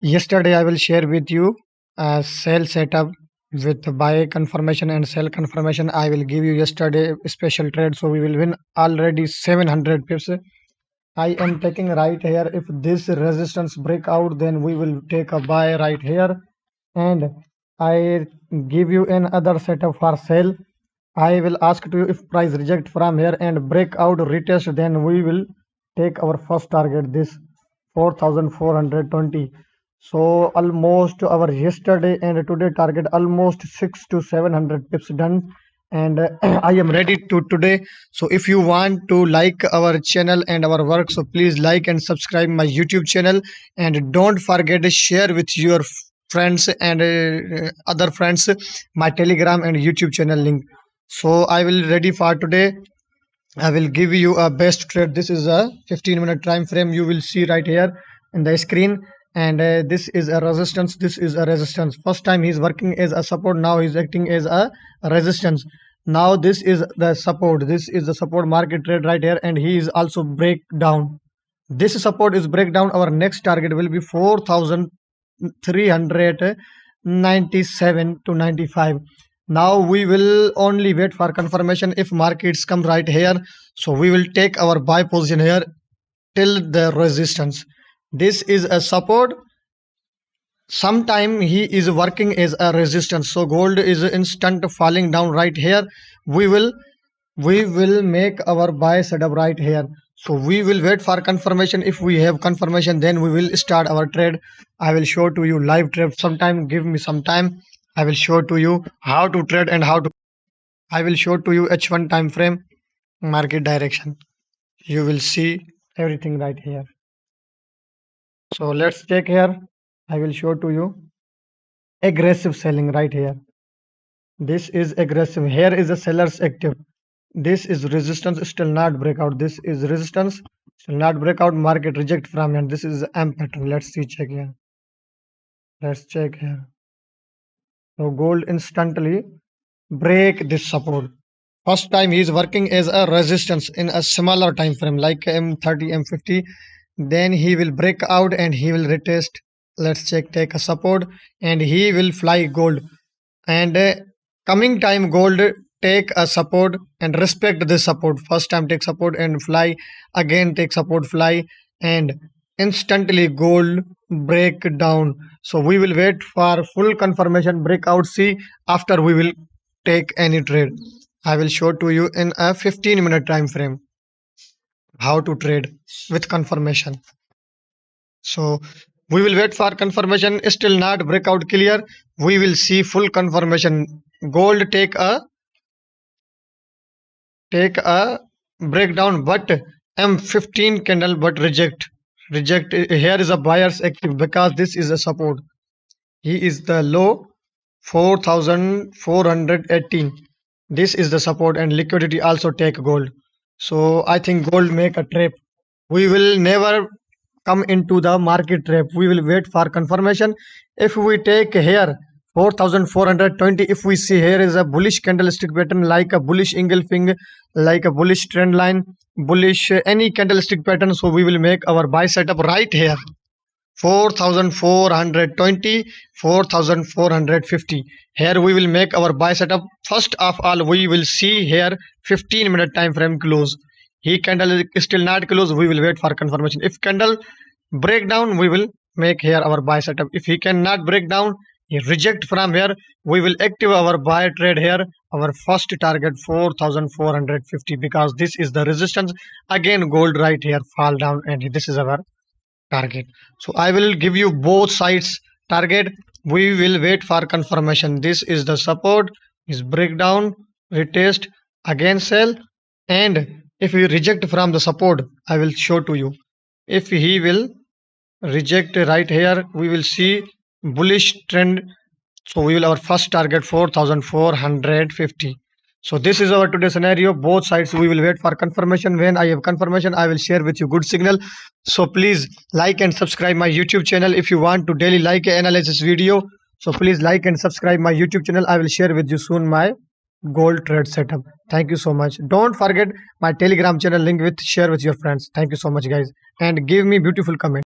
Yesterday, I will share with you a sell setup with buy confirmation and sell confirmation. I will give you yesterday special trade, so we will win already 700 pips. I am taking right here. If this resistance break out, then we will take a buy right here. And I give you another setup for sell. I will ask to you if price reject from here and break out retest, then we will take our first target, this 4420. So almost our yesterday and today target almost 6 to 700 pips done. And I am ready to today. So if you want to like our channel and our work, so please like and subscribe my YouTube channel, and don't forget to share with your friends and other friends my Telegram and YouTube channel link. So I will ready for today. I will give you a best trade. This is a 15-minute time frame. You will see right here in the screen. And this is a resistance. This is a resistance. First time he's working as a support. Now he's acting as a resistance. Now this is the support. This is the support market trade right here. And he is also break down. This support is breakdown. Our next target will be 4,397 to 95. Now we will only wait for confirmation if markets come right here. So we will take our buy position here till the resistance. This is a support. Sometime he is working as a resistance. So gold is instant falling down right here. We will make our buy setup right here. So we will wait for confirmation. If we have confirmation, then we will start our trade. I will show to you live trade sometime. Give me some time. I will show to you how to trade and how to. I will show to you H1 time frame, market direction. You will see everything right here. So let's check here. I will show to you aggressive selling right here. This is aggressive. Here is the sellers active. This is resistance, still not breakout. This is resistance, still not breakout. Market reject from here. This is M pattern. Let's see, check here. Let's check here. So gold instantly break this support. First time he is working as a resistance in a smaller time frame like M30, M50. Then he will break out and he will retest. Let's check, take a support, and he will fly gold. And coming time gold take a support and respect this support. First time take support and fly, again take support, fly, and instantly gold break down. So we will wait for full confirmation breakout, see after we will take any trade. I will show to you in a 15-minute time frame how to trade with confirmation. So we will wait for confirmation, still not breakout clear. We will see full confirmation. Gold take a breakdown, but M15 candle, but reject. Here is a buyer's active because this is a support. He is the low 4,418. This is the support, and liquidity also take gold. So I think gold make a trap. We will never come into the market trap. We will wait for confirmation. If we take here 4,420, if we see here is a bullish candlestick pattern like a bullish engulfing, like a bullish trend line, bullish any candlestick pattern, so we will make our buy setup right here. 4,420, 4,450. Here we will make our buy setup. First of all, we will see here 15-minute time frame close. He candle is still not close. We will wait for confirmation. If candle break down, we will make here our buy setup. If he cannot break down, he reject from here, we will active our buy trade here. Our first target 4,450 because this is the resistance. Again gold right here fall down, and this is our target. So I will give you both sides target. We will wait for confirmation. This is the support, is breakdown, retest, again sell, and if we reject from the support, I will show to you. If he will reject right here, we will see bullish trend. So we will our first target 4,450. So this is our today scenario. Both sides we will wait for confirmation. When I have confirmation, I will share with you good signal. So please like and subscribe my YouTube channel if you want to daily like analysis video. So please like and subscribe my YouTube channel. I will share with you soon my gold trade setup. Thank you so much. Don't forget my Telegram channel link with share with your friends. Thank you so much, guys, and give me beautiful comments.